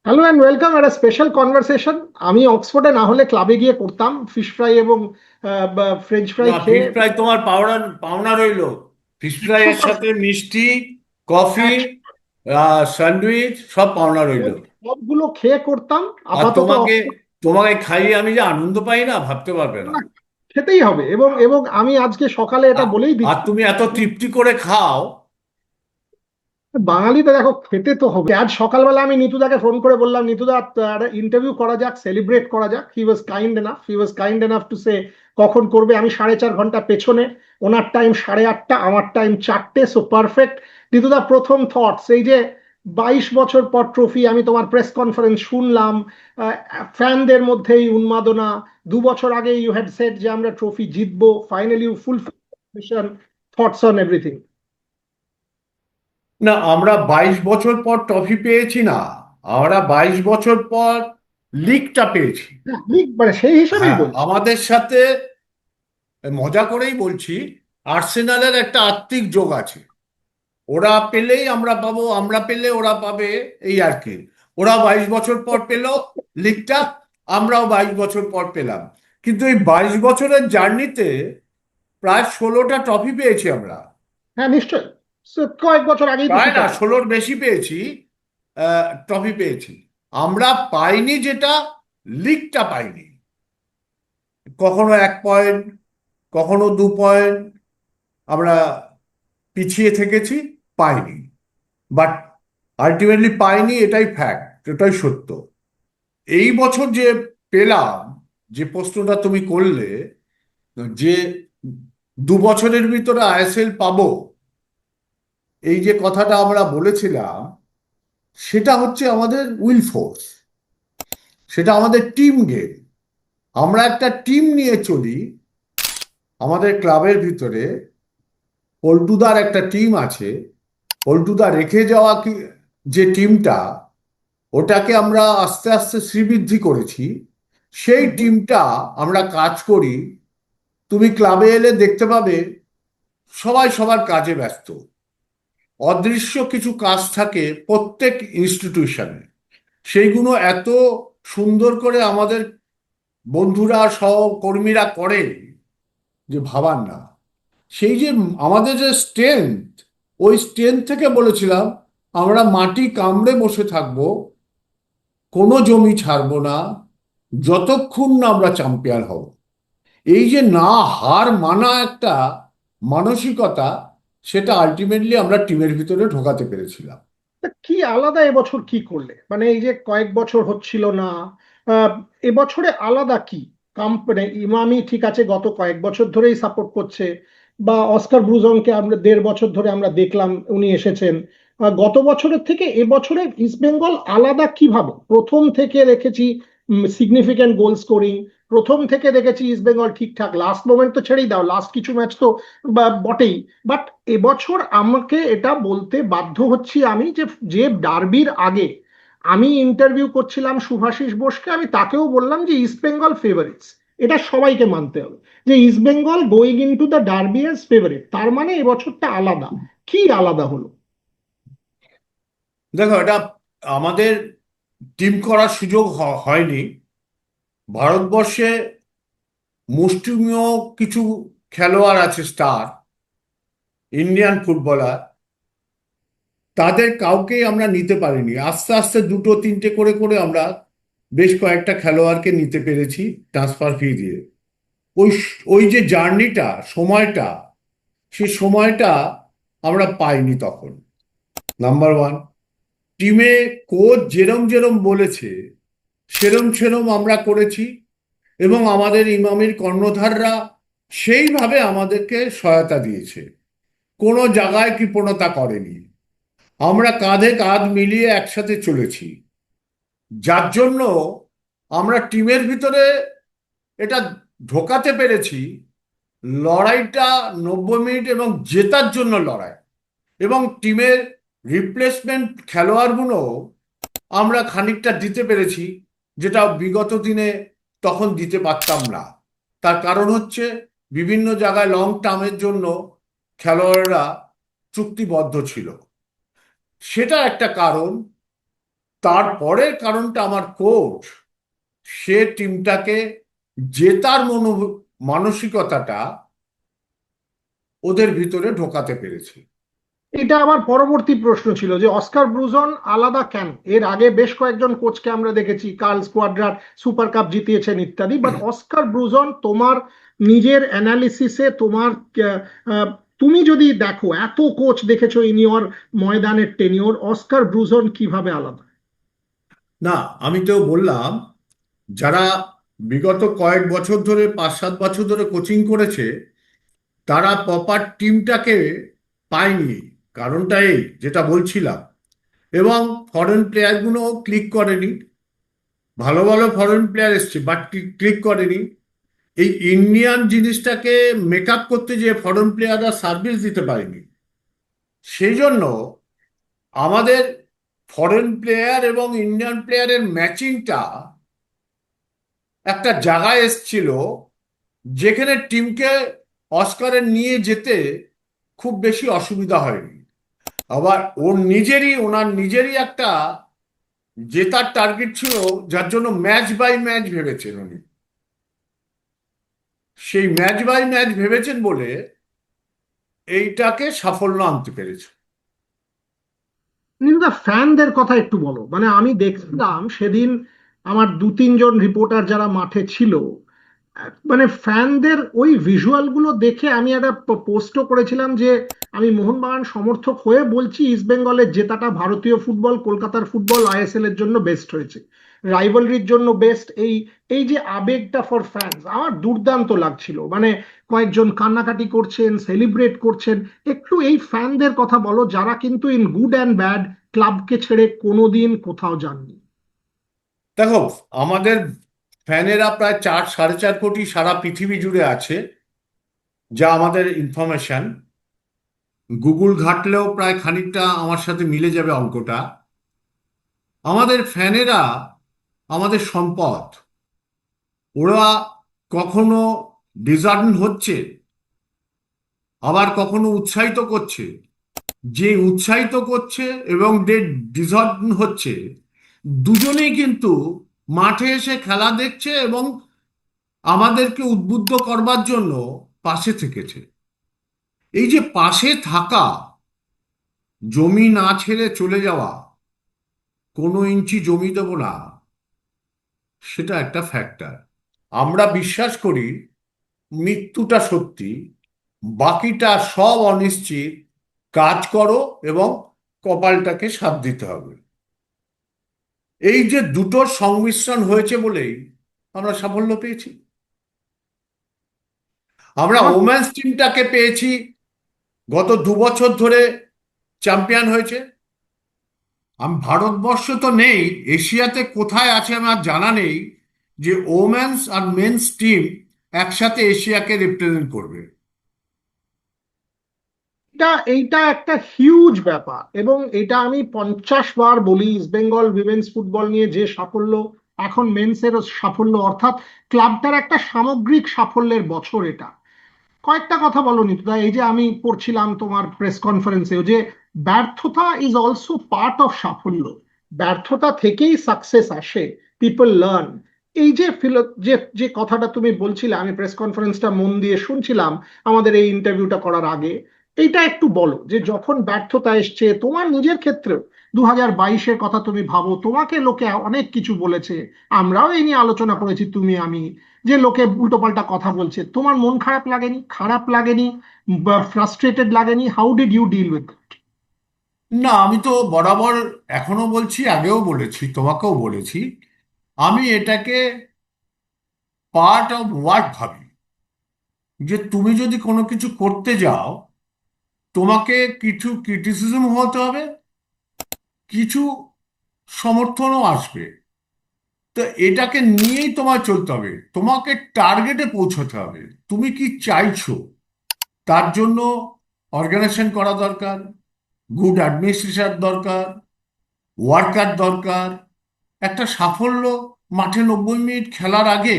Hello and welcome একটা special conversation. আমি অক্সফোর্ডে না হলে ক্লাবে গিয়ে করতাম ফিশ ফ্রাই এবং ফ্রেঞ্চ ফ্রাই না, খেয়ে। ফিশ ফ্রাই তোমার পাওনা পাওনা রইলো। ফিশ ফ্রাই একশো এর সাথে পার্সেন্ট মিষ্টি, কফি, স্যান্ডউইচ সব পাওনা রইলো। সবগুলো খেয়ে করতাম। আর আপাতত তোমাকে তোমাকে খাইয়ে আমি যে আনন্দ পাই না, ভাবতে পারবে না। না, খেতেই হবে। এবং এবং আমি আজকে সকালে এটা আ- বলেই আর দিচ্ছি, তুমি এত তৃপ্তি করে খাও। বাঙালিতে দেখো খেতে তো হবে। আজ সকালবেলা আমি নিতুদাকে ফোন করে বললাম, নিতুদা ইন্টারভিউ করা যাক, সেলিব্রেট করা যাক। He was kind enough to say কখন করবে। আমি 4.5 ঘন্টা পেছনে, ওনার টাইম 8:30, আমার টাইম 4টে, সো পারফেক্ট। নিতুদা, প্রথম থটস এই যে 22 বছর পর ট্রফি, আমি তোমার প্রেস কনফারেন্স শুনলাম, ফ্যানদের মধ্যে এই উন্মাদনা। 2 বছর আগে ইউ হ্যাড সেড যে আমরা ট্রফি জিতবো, finally you fulfil mission. Thoughts on everything. না, আমরা 22 বছর পর ট্রফি পেয়েছি না, আমরা 22 বছর পর লিগটা পেয়েছি। মানে সেই হিসাবেই হ্যাঁ, বলছি। আমাদের সাথে মজা করেই বলছি, আর্সেনালের একটা আত্মিক যোগ আছে। ওরা পেলেই আমরা পাবো, আমরা পেলে ওরা পাবে, এই আর কি। ওরা 22 বছর পর পেল লিগটা, আমরাও 22 বছর পর পেলাম। কিন্তু এই 22 বছরের জার্নিতে প্রায় 16টা ট্রফি পেয়েছি আমরা। হ্যাঁ, নিশ্চয়ই। So, কয়েক বছর আগেই তো প্রায় না, শিকার। 16র বেশি পেয়েছি। ট্রফি পেয়েছি। আমরা পাইনি যেটা, লিগটা পাইনি। কখনো 1 পয়েন্ট, কখনো 2 পয়েন্ট আমরা পিছিয়ে থেকেছি, পাইনি। বাট আলটিমেটলি পাইনি, এটাই ফ্যাক্ট, এটাই সত্য। এই বছর যে পেলাম, যে প্রশ্নটা তুমি করলে, যে 2 বছরের ভিতরে আইএসএল পাবো, এই যে কথাটা আমরা বলেছিলাম, সেটা হচ্ছে আমাদের উইল ফোর্স, সেটা আমাদের টিম গেম। আমরা একটা টিম নিয়ে চলি। আমাদের ক্লাবের ভিতরে পল্টুদার একটা টিম আছে। পল্টুদা রেখে যাওয়া যে টিমটা, ওটাকে আমরা আস্তে আস্তে শ্রীবৃদ্ধি করেছি। সেই হুম, হুম। টিমটা আমরা কাজ করি। তুমি ক্লাবে এলে দেখতে পাবে সবাই সবার কাজে ব্যস্ত। অদৃশ্য কিছু কাজ থাকে প্রত্যেক ইনস্টিটিউশনে, সেইগুলো এত সুন্দর করে আমাদের বন্ধুরা সহকর্মীরা করে যে ভাবার না। সেই যে আমাদের যে স্ট্রেংথ, ওই স্ট্রেংথ থেকে বলেছিলাম আমরা মাটি কামড়ে বসে থাকবো, কোনো জমি ছাড়বো না, যতক্ষণ না আমরা চ্যাম্পিয়ন হব। এই যে না হার মানা একটা মানসিকতা, সেটা আলটিমেটলি আমরা টিমের ভিতরে ঢোকাতে পেরেছিলাম। তা কি আলাদা এবছর কি করলে? মানে এই যে কয়েক বছর হচ্ছিল না, আহ, এবছরে আলাদা কি? মানে ইমামি ঠিক আছে, গত কয়েক বছর ধরেই সাপোর্ট করছে, বা অস্কার ব্রুজনকে আমরা 1.5 বছর ধরে আমরা দেখলাম উনি এসেছেন। গত বছরের থেকে এবছরে ইস্ট বেঙ্গল আলাদা কিভাবে? প্রথম থেকে দেখেছি সিগনিফিক্যান্ট গোল স্কোরিং, প্রথম থেকে দেখেছি ইস্ট বেঙ্গল ঠিকঠাক, লাস্ট মোমেন্ট তো ছেড়েই দাও, লাস্ট কিছু ম্যাচ তো বটেই। বাট এবছর আমাকে এটা বলতে বাধ্য হচ্ছি আমি যে যে ডার্বির আগে আমি ইন্টারভিউ করছিলাম শুভাশিস বোসকে, আমি তাকেও বললাম যে ইস্ট বেঙ্গল ফেভারিটস। এটা সবাইকে মানতে হবে যে East Bengal going into the derby as favourite. তার মানে এবছরটা আলাদা। কি আলাদা হলো? দেখো, এটা আমাদের টিম করার সুযোগ হয়নি। ভারতবর্ষে মুষ্টিমেয় কিছু খেলোয়াড় আছে, স্টার ইন্ডিয়ান ফুটবলার, তাদের কাউকেই আমরা নিতে পারিনি। আস্তে আস্তে দুটো তিনটে করে করে আমরা বেশ কয়েকটা খেলোয়াড়কে নিতে পেরেছি ট্রান্সফার ফি দিয়ে। ওই ওই যে জার্নিটা, সময়টা, সেই সময়টা আমরা পাইনি তখন। নাম্বার ওয়ান, টিমে কোচ যেরম যেরম বলেছে সেরম সেরম আমরা করেছি, এবং আমাদের ইমামির কর্ণধাররা সেইভাবে আমাদেরকে সহায়তা দিয়েছে, কোনো জায়গায় কৃপণতা করেনি। আমরা কাঁধে কাঁধ মিলিয়ে একসাথে চলেছি, যার জন্য আমরা টিমের ভিতরে এটা ঢোকাতে পেরেছি। লড়াইটা 90 মিনিট এবং জেতার জন্য লড়াই, এবং টিমের রিপ্লেসমেন্ট খেলোয়াড়গুলো আমরা খানিকটা দিতে পেরেছি, যেটা বিগত দিনে তখন দিতে পারতাম না। তার কারণ হচ্ছে বিভিন্ন জায়গায় লং টার্মের জন্য খেলোয়াড়রা চুক্তিবদ্ধ ছিল, সেটা একটা কারণ। তারপরের কারণটা আমার কোচ, সে টিমটাকে জেতার মানসিকতাটা ওদের ভিতরে ঢোকাতে পেরেছে। এটা আমার পরবর্তী প্রশ্ন ছিল যে অস্কার ব্রুজন আলাদা কেন? এর আগে বেশ কয়েকজন কোচকে আমরা দেখেছি, কার্ল স্কোয়াড্রার সুপার কাপ জিতিয়েছেন ইত্যাদি, বাট অস্কার ব্রুজন তোমার নিজের অ্যানালিসিসে তোমার আহ, আহ, তুমি যদি দেখো, এত কোচ দেখেছো ইন ইওর ময়দানের টেনিওর, অস্কার ব্রুজন কিভাবে আলাদা? না, আমি তো বললাম, যারা বিগত কয়েক বছর ধরে, 5-7 বছর ধরে কোচিং করেছে, তারা প্রপার টিমটাকে পায়নি। কারণটা এই যেটা বলছিলাম। এবং ফরেন প্লেয়ারগুলো ক্লিক করেনি। ভালো ভালো ফরেন প্লেয়ার এসছে, বাট ক্লিক করেনি। এই ইন্ডিয়ান জিনিসটাকে মেকআপ করতে যে ফরেন প্লেয়াররা সার্ভিস দিতে পারেনি, সেই জন্য আমাদের ফরেন প্লেয়ার এবং ইন্ডিয়ান প্লেয়ারের ম্যাচিংটা একটা জায়গায় এসছিল, যেখানে টিমকে অস্কারে নিয়ে যেতে খুব বেশি অসুবিধা হয়নি। আবার ওনার নিজেরই একটা জেতার টার্গেট ছিল, যার জন্য ম্যাচ বাই ম্যাচ ভেবেছেন উনি। সেই ম্যাচ বাই ম্যাচ ভেবেছেন বলে এইটাকে সাফল্য আনতে পেরেছে। নিন্দা, ফ্যানদের কথা একটু বলো। মানে আমি দেখছিলাম সেদিন, আমার দু তিনজন রিপোর্টার যারা মাঠে ছিল, মানে ফ্যানদের ওই ভিজুয়াল গুলো দেখে আমি একটা পোস্টও করেছিলাম যে আমি মোহনবাগান সমর্থক হয়ে বলছি ইস্ট বেঙ্গলের জেতাটা ভারতীয় ফুটবল, কলকাতার ফুটবল, আইএসএল এর জন্য বেস্ট হয়েছে, রাইভালরির জন্য বেস্ট। এই এই যে আবেগটা ফর ফ্যান্স আমার দুর্দান্ত লাগছিল। মানে কয়েকজন কান্নাকাটি করছেন, সেলিব্রেট করছেন। একটু এই ফ্যানদের কথা বলো, যারা কিন্তু ইন গুড অ্যান্ড ব্যাড ক্লাবকে ছেড়ে কোনোদিন কোথাও যাননি। দেখো, আমাদের ফ্যানেরা প্রায় 4-4.5 কোটি সারা পৃথিবী জুড়ে আছে, যা আমাদের ইনফরমেশন। গুগল ঘাটলেও প্রায় খানিকটা আমার সাথে মিলে যাবে অঙ্কটা। আমাদের ফ্যানেরা আমাদের সম্পদ। ওরা কখনো ডিসার্ন হচ্ছে, আবার কখনো উৎসাহিত করছে। যে উৎসাহিত করছে এবং যে ডিসার্ন হচ্ছে, দুজনেই কিন্তু মাঠে এসে খেলা দেখছে এবং আমাদেরকে উদ্বুদ্ধ করবার জন্য পাশে থেকেছে। এই যে পাশে থাকা, জমি না ছেড়ে চলে যাওয়া, কোনো ইঞ্চি জমি দেব না, সেটা একটা ফ্যাক্টর। আমরা বিশ্বাস করি মৃত্যুটা সত্যি, বাকিটা সব অনিশ্চিত। কাজ করো এবং কপালটাকে সাথ দিতে হবে। এই যে দুটোর সংমিশ্রণ হয়েছে বলেই আমরা সাফল্য পেয়েছি। আমরা আমার ওমেন্স টিমটাকে পেয়েছি, গত 2 বছর ধরে চ্যাম্পিয়ন হয়েছে। ভারতবর্ষ তো নেই, এশিয়াতে কোথায় আছে আমার জানা নেই, যে ওমেন্স আর মেন্স টিম একসাথে এশিয়াকে রিপ্রেজেন্ট করবে। এইটা একটা হিউজ ব্যাপার, এবং এটা আমি 50 বার বলি, ইস্ট বেঙ্গল উইমেন্স ফুটবল নিয়ে যে সাফল্য, এখন মেন্সেরও সাফল্য, অর্থাৎ ক্লাবটার একটা সামগ্রিক সাফল্যের বছর এটা। কয়েকটা কথা বলো নিতুদা। এই যে আমি পড়ছিলাম তোমার প্রেস কনফারেন্সেও যে ব্যর্থতা ইজ অলসো পার্ট অফ সাফল্য, ব্যর্থতা থেকেই সাকসেস আসে, পিপল লার্ন। এই যে যে যে কথাটা তুমি বলছিলে, আমি প্রেস কনফারেন্সটা মন দিয়ে শুনছিলাম আমাদের এই ইন্টারভিউটা করার আগে। এইটা একটু বলো যে যখন ব্যর্থতা এসছে তোমার নিজের ক্ষেত্রেও, 2022-এর কথা তুমি ভাবো, তোমাকে লোকে অনেক কিছু বলেছে, আমরাও এই নিয়ে আলোচনা করেছি তুমি আমি, যে লোকে উল্টোপাল্টা কথা বলছে, তোমার মন খারাপ লাগেনি? খারাপ লাগেনি বা ফ্রাস্ট্রেটেড লাগেনি? How did you deal with? না, আমি তো বরাবর এখনো বলছি, আগেও বলেছি, তোমাকেও বলেছি, আমি এটাকে পার্ট অফ ওয়ার্ক ভাবি। যে তুমি যদি কোনো কিছু করতে যাও, তোমাকে কিছু ক্রিটিসিজম হতে হবে, কিছু সমর্থনও আসবে। তো এটাকে নিয়েই তোমার চলতে হবে, তোমাকে টার্গেটে পৌঁছতে হবে। তুমি কি চাইছো, তার জন্য অর্গানাইজেশন করা দরকার, গুড অ্যাডমিনিস্ট্রেশন দরকার, ওয়ার্কার দরকার। একটা সাফল্য, মাঠে 90 মিনিট খেলার আগে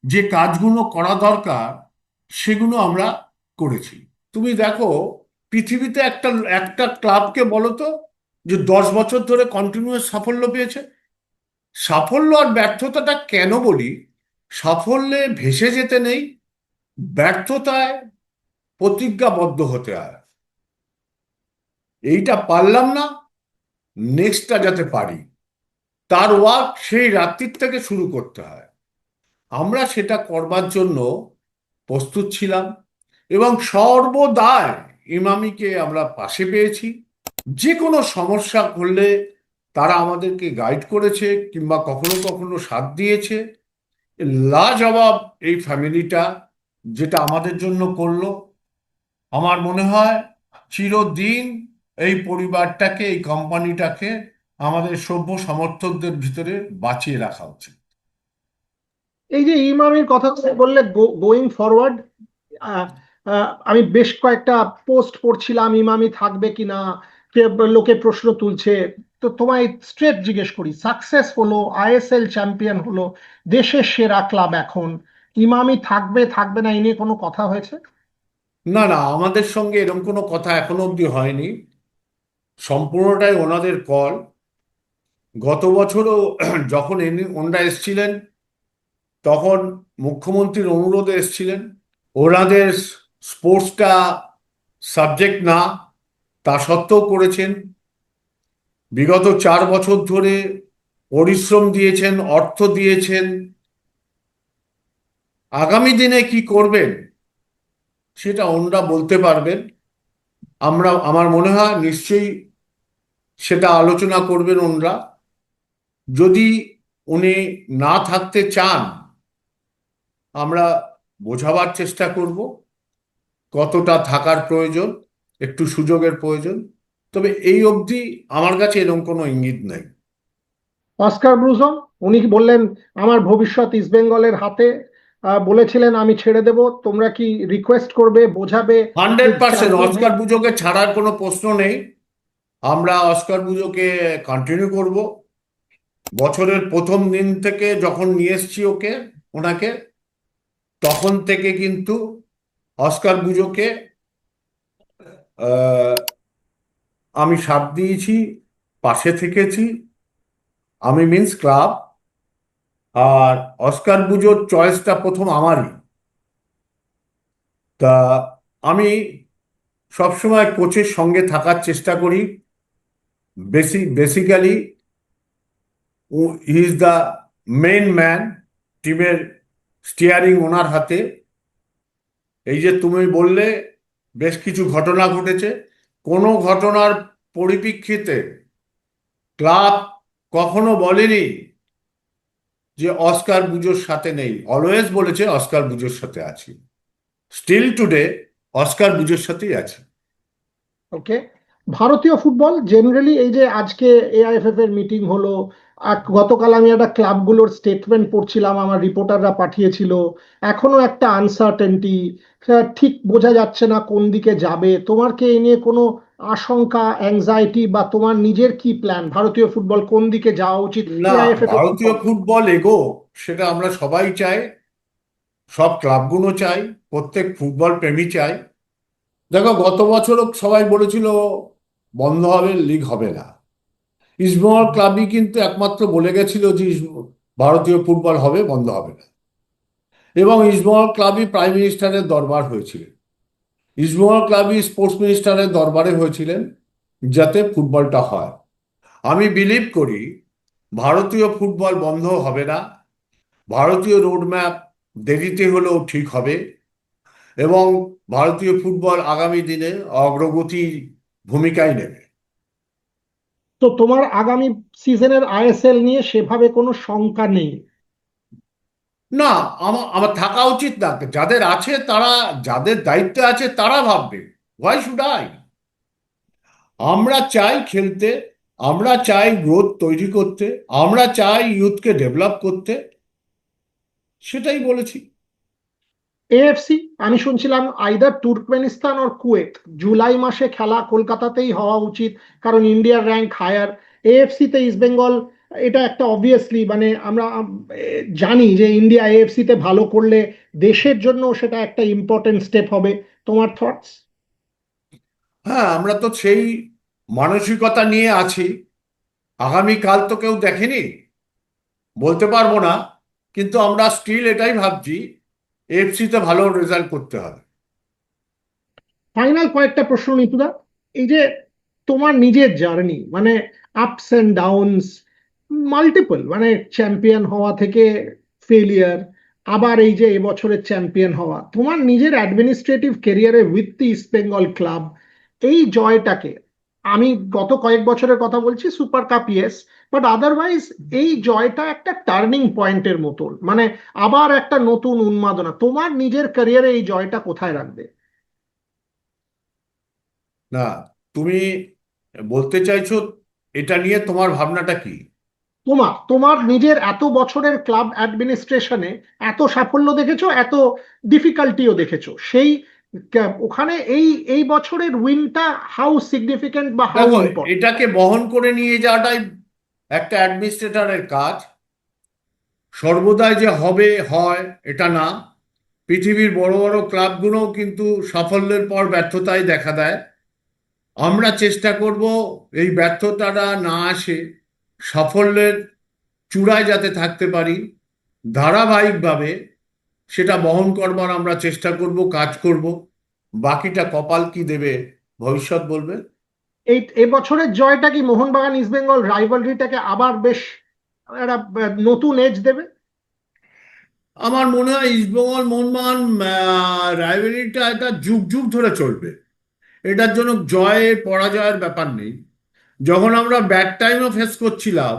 যে কাজগুলো করা দরকার, সেগুলো আমরা করেছি। তুমি দেখো, পৃথিবীতে একটা একটা ক্লাবকে বলো তো, যে 10 বছর ধরে কন্টিনিউয়াস সাফল্য পেয়েছে। সাফল্য আর ব্যর্থতাটা কেন বলি? সাফল্যে ভেসে যেতে নেই, ব্যর্থতায় প্রতিজ্ঞাবদ্ধ হতে হয়। এইটা পারলাম না, নেক্সটটা যাতে পারি, তার ওয়ার্ক সেই রাত্রির থেকে শুরু করতে হয়। আমরা সেটা করবার জন্য প্রস্তুত ছিলাম এবং সর্বদাই ইমামিকে আমরা পাশে পেয়েছি। যে কোনো সমস্যা করলে তারা আমাদেরকে গাইড করেছে কিংবা কখনো কখনো সাথ দিয়েছে। লাজবাব এই ফ্যামিলিটা যেটা আমাদের জন্য করলো, আমার মনে হয় চিরদিন এই পরিবারটাকে, এই কোম্পানিটাকে আমাদের সভ্য সমর্থকদের ভিতরে বাঁচিয়ে রাখা উচিত। এই যে ইমামির কথা বললে, গোয়িং ফরওয়ার্ড, আমি বেশ কয়েকটা পোস্ট পড়ছিলাম ইমামি থাকবে কিনা, লোকে প্রশ্ন তুলছে। তো তোমায় স্ট্রেট জিজ্ঞেস করি, সাকসেস হলো, আইএসএল চ্যাম্পিয়ন হলো, দেশের সেরা ক্লাব এখন, ইমামি থাকবে থাকবে না এই নিয়ে কোনো কথা হয়েছে? না না, আমাদের সঙ্গে এরকম কোনো কথা এখনো অবধি হয়নি। সম্পূর্ণটাই ওনাদের কল। গত বছরও যখন ওনারা এসছিলেন তখন মুখ্যমন্ত্রীর অনুরোধে এসছিলেন। ওনাদের স্পোর্টসটা সাবজেক্ট না, তা সত্ত্বেও করেছেন। বিগত 4 বছর ধরে পরিশ্রম দিয়েছেন, অর্থ দিয়েছেন। আগামী দিনে কি করবেন সেটা ওনারা বলতে পারবেন। আমার মনে হয় নিশ্চয়ই সেটা আলোচনা করবেন ওনারা। যদি উনি না থাকতে চান, আমরা বোঝাবার চেষ্টা করব কতটা থাকার প্রয়োজন, একটু সুযোগের প্রয়োজন। তবে এই অবধি আমার কাছে এরকম কোনো ইঙ্গিত নেই। অস্কার ব্রুজো, উনি কি বললেন আমার ভবিষ্যৎ ইস্টবেঙ্গলের হাতে, বলেছিলেন আমি ছেড়ে দেব, তোমরা কি রিকোয়েস্ট করবে, বোঝাবে যে 100% চ্যাম্পিয়ন অস্কার হয়ে? বুজোকে ছাড়ার কোনো প্রশ্ন নেই। আমরা অস্কার বুজোকে কন্টিনিউ করব। বছরের প্রথম দিন থেকে যখন নিয়ে এসছি ওনাকে, তখন থেকে কিন্তু অস্কার বুজোকে আহ, আমি সাথ দিয়েছি, পাশে থেকেছি। আমি মিন্স ক্লাব। আর অস্কার বুজোর চয়েসটা প্রথম আমারই। তা আমি সবসময় কোচের সঙ্গে থাকার চেষ্টা করি। Basically he is the main man. টিমের স্টিয়ারিং ওনার হাতে। এই যে তুমি বললে বেশ কিছু ঘটনা ঘটেছে, কোনো ঘটনার পরিপ্রেক্ষিতে ক্লাব কখনো বলেনি যে অস্কার বুজোর সাথে নেই। অলওয়েজ বলেছে অস্কার বুজোর সাথে আছি। স্টিল টুডে অস্কার বুজোর সাথেই আছি। ওকে। ভারতীয় ফুটবল জেনারেলি, এই যে আজকে এআইএফএফ এর মিটিং হলো, আর গতকাল আমি একটা ক্লাবগুলোর স্টেটমেন্ট পড়ছিলাম, আমার রিপোর্টাররা পাঠিয়েছিল, এখনো একটা আনসার্টেনটি, ঠিক বোঝা যাচ্ছে না কোন দিকে যাবে। তোমার কি এই নিয়ে কোনো আশঙ্কা, অ্যাংজাইটি, বা তোমার নিজের কি প্ল্যান, ভারতীয় ফুটবল কোন দিকে যাওয়া উচিত, না, এআইএফএফ এর কি ভারতীয় পদক্ষেপ? ফুটবল এগো, সেটা আমরা সবাই চাই। সব ক্লাবগুলো চাই, প্রত্যেক ফুটবল প্রেমী চাই। দেখো, গত বছরও সবাই বলেছিল বন্ধ হবে, লিগ হবে না। ইস্টবেঙ্গল ক্লাবই কিন্তু একমাত্র বলে গেছিল যে ভারতীয় ফুটবল হবে, বন্ধ হবে না। এবং ইস্টবেঙ্গল ক্লাবই প্রাইম মিনিস্টারের দরবার হয়েছিল। ইস্টবেঙ্গল ক্লাবই স্পোর্টস মিনিস্টারের দরবারে হয়েছিলেন যাতে ফুটবলটা হয়। আমি বিলিভ করি ভারতীয় ফুটবল বন্ধ হবে না। ভারতীয় রোডম্যাপ দেরিতে হলেও ঠিক হবে এবং ভারতীয় ফুটবল আগামী দিনে অগ্রগতির ভূমিকাই নেবে। তো তোমার আগামী সিজনের আইএসএল নিয়ে সেভাবে কোনো শঙ্কা নেই? না, আমার আমার থাকা উচিত না। যাদের আছে তারা, যাদের দায়িত্বে আছে তারা ভাববে। Why should I? আমরা চাই খেলতে, আমরা চাই গ্রোথ তৈরি করতে, আমরা চাই ইউথকে ডেভেলপ করতে। সেটাই বলেছি। এএফসি, আমি শুনছিলাম আইদার তুর্কমেনিস্তান আর কুয়েত, জুলাই মাসে খেলা কলকাতাতেই হওয়া উচিত, কারণ ইন্ডিয়ার র্যাঙ্ক হায়ার। এএফসি তে ইস্ট বেঙ্গল, এটা একটা অবভিয়াসলি, মানে আমরা জানি যে ইন্ডিয়া এএফসি তে ভালো করলে দেশের জন্য সেটা একটা ইম্পর্টেন্ট স্টেপ হবে। তোমার থটস? হ্যাঁ, আমরা তো সেই মানসিকতা নিয়ে আছি। আগামীকাল তো কেউ দেখেনি, বলতে পারবো না, কিন্তু আমরা স্টিল এটাই ভাবছি এফসিতে ভালো রেজাল্ট করতে হবে। ফাইনাল কয়েকটা প্রশ্ন নিতুদা, এই যে তোমার নিজের জার্নি, মানে আপস এন্ড ডাউনস মাল্টিপল, মানে চ্যাম্পিয়ন হওয়া থেকে ফেলিয়ার, আবার এই যে এবছরের চ্যাম্পিয়ন হওয়া, তোমার নিজের অ্যাডমিনিস্ট্রেটিভ ক্যারিয়ারে with the east Bengal club, এই জয়টাকে, আমি গত কয়েক বছরের কথা বলছি, super cup yes, but otherwise এই জয়টা একটা টার্নিং পয়েন্টের মতন, মানে আবার একটা নতুন উন্মাদনা, তোমার নিজের ক্যারিয়ারে এই জয়টা কোথায় রাখবে? না, তুমি বলতে চাইছো এটা নিয়ে তোমার ভাবনাটা কি? তোমার তোমার নিজের এত বছরের ক্লাব অ্যাডমিনিস্ট্রেশনে এত সাফল্য দেখেছো, এত ডিফিকাল্টিও দেখেছো, সেই ওখানে এই এই বছরের উইনটা হাউ সিগনিফিকেন্ট বা হাউ দেখো, ইম্পর্টেন্ট? এটাকে বহন করে নিয়ে যাওয়াটাই একটা অ্যাডমিনিস্ট্রেটরের কাজ। সর্বদাই যে হবে হয় এটা না। পৃথিবীর বড় বড় ক্লাবগুলোও কিন্তু সাফল্যের পর ব্যর্থতাই দেখা দেয়। আমরা চেষ্টা করব এই ব্যর্থতাটা না আসে, সাফল্যের চূড়ায় যাতে থাকতে পারি, ধারাবাহিকভাবে সেটা বহন করবার আমরা চেষ্টা করব, কাজ করব। বাকিটা কপাল কি দেবে ভবিষ্যৎ বলবে। এই এবছরের জয়টা কি মোহনবাগান ইস্টবেঙ্গল রাইভালরিটাকে আবার বেশ একটা নতুন এজ দেবে? আমার মনে হয় ইস্টবেঙ্গল মোহনবাগান রাইভেলিটা এটা যুগ যুগ ধরে চলবে। এটার জন্য জয়ের পরাজয়ের ব্যাপার নেই। যখন আমরা ব্যাড টাইমও ফেস করছিলাম,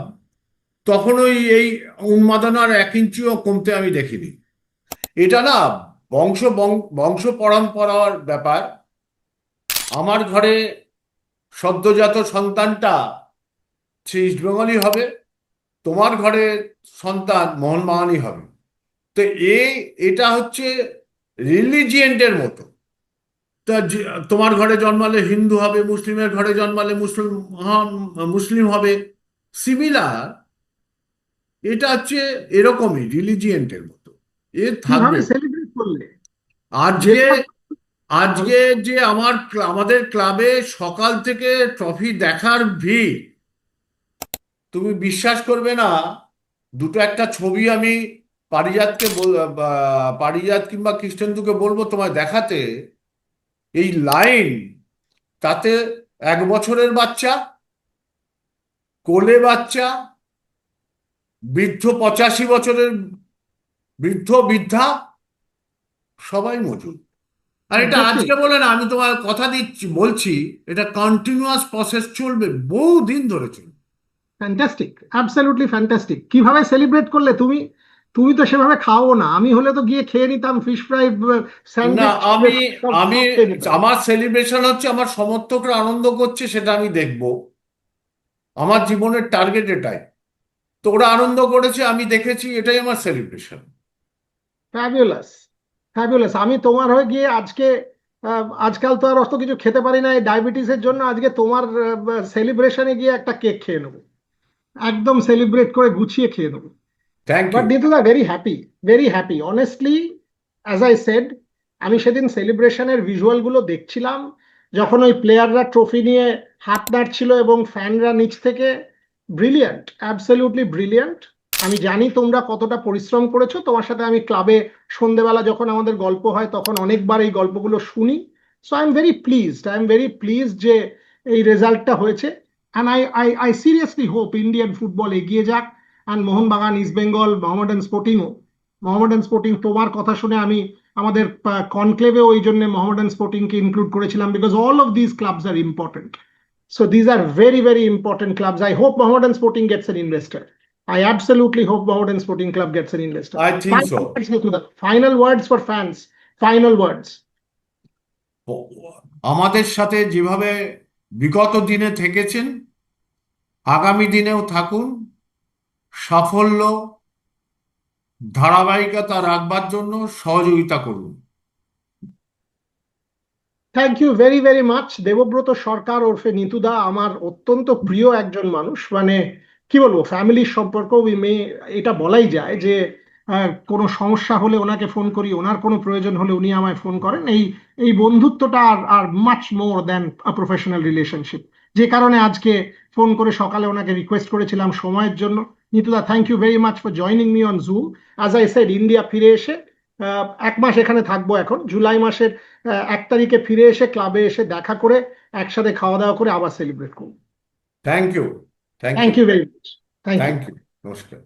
তখন এই উন্মাদনার 1 ইঞ্চিও কমতে আমি দেখিনি। এটা না বংশ পরম্পরার ব্যাপার। আমার ঘরে সদ্যোজাত সন্তানটা সে ইস্টবেঙ্গলই হবে, তোমার ঘরে সন্তান মোহনবাগানই হবে। তো এটা হচ্ছে রিলিজিয়েন্টের মতো। তা তোমার ঘরে জন্মালে হিন্দু হবে, মুসলিমের ঘরে জন্মালে মুসলিম হবে, সিমিলার। এটা হচ্ছে এরকমই রিলিজিয়েন্টের মতো, এ কিভাবে থাকবে। সেলিব্রেট করলে আজকে যেটা? আজকে যে আমাদের ক্লাবে সকাল থেকে ট্রফি দেখার ভিড়, তুমি বিশ্বাস করবে না। দুটো একটা ছবি আমি পারিজাত কিংবা কৃষ্ণেন্দুকে বলবো তোমায় দেখাতে। এই লাইন, তাতে 1 বছরের বাচ্চা, কোলে বাচ্চা, বৃদ্ধ 85 বছরের বৃদ্ধ বৃদ্ধা, সবাই মজুদ। আর এটা ফ্যান্টাস্টিক, আজকে বলে না, আমি তোমার কথা দিচ্ছি, বলছি এটা কন্টিনিউয়াস প্রসেস চলবে, বহু দিন ধরে চলবে। Fantastic, absolutely fantastic. কিভাবে সেলিব্রেট করলে তুমি? তুমি তো সেভাবে খাও না, আমি হলে তো গিয়ে খেয়ে নিতাম, ফিশ ফ্রাই, না, স্যান্ডউইচ, আমি সব আমি সব খেয়ে নিতাম। আমার সেলিব্রেশন হচ্ছে আমার সমর্থকরা আনন্দ করছে সেটা আমি দেখব। আমার জীবনের টার্গেট এটাই। তো ওরা আনন্দ করেছে, আমি দেখেছি, এটাই আমার সেলিব্রেশন। Fabulous, fabulous. আমি তোমার হয়ে গিয়ে আজকে, আজকাল তো আর অত কিছু খেতে পারি না এই ডায়াবেটিসের জন্য, আজকে তোমার সেলিব্রেশনে গিয়ে একটা কেক খেয়ে নেবো, একদম সেলিব্রেট করে গুছিয়ে খেয়ে নেবো। Thank but you. নিতুদা, very happy, very happy honestly. As I said, আমি সেদিন সেলিব্রেশনের ভিজুয়াল গুলো দেখছিলাম, যখন ওই প্লেয়াররা ট্রফি নিয়ে হাত নাড়ছিল এবং ফ্যানরা নিচ থেকে, ব্রিলিয়ান্ট, অ্যাবসলিউটলি ব্রিলিয়ান্ট। আমি জানি তোমরা কতটা পরিশ্রম করেছো, তোমার সাথে আমি ক্লাবে সন্ধেবেলা যখন আমাদের গল্প হয় তখন অনেকবার এই গল্পগুলো শুনি। So I am very pleased, I am very pleased যে এই রেজাল্টটা হয়েছে। And I seriously hope Indian football এগিয়ে যাক, অ্যান্ড মোহনবাগান, ইস্ট বেঙ্গল, মোহামেডান স্পোর্টিংও, মোহামেডান স্পোর্টিং, তোমার কথা শুনে আমি আমাদের কনক্লেভেও ওই জন্য মোহামেডান স্পোর্টিংকে ইনক্লুড করেছিলাম, because all of this clubs are important. So these are very very important clubs. I hope Mohammedan Sporting gets an investor. I absolutely hope Mohammedan Sporting Club gets an investor. I think so. Final words, Mithudha. Final words for fans. Final words. আমাদের সাথে যেভাবে বিগত দিনে থেকেছেন, আগামী দিনেও থাকুন। সাফল্য ধারাবাহিকতা রাখবার জন্য সহযোগিতা করুন। Thank you very very much. Debabrata Sarkar ওরফে নিতুদা আমার অত্যন্ত প্রিয় একজন মানুষ, মানে কি বলবো, ফ্যামিলির সম্পর্ক এটা বলাই যায় যে কোনো সমস্যা হলে ওনাকে ফোন করি, ওনার কোনো প্রয়োজন হলে উনি আমায় ফোন করেন। এই এই বন্ধুত্বটা আর আর much more than a professional relationship. যে কারণে আজকে ফোন করে সকালে ওনাকে রিকোয়েস্ট করেছিলাম সময়ের জন্য। নিতুদা, thank you very much for joining me on Zoom. As I said, India ফিরে এসে 1 মাস এখানে থাকবো, এখন জুলাই মাসের 1 তারিখে ফিরে এসে ক্লাবে এসে দেখা করে একসাথে খাওয়া দাওয়া করে আবার সেলিব্রেট করবো। Thank you, thank thank you, you very much. Thank you. Thank you. নমস্কার।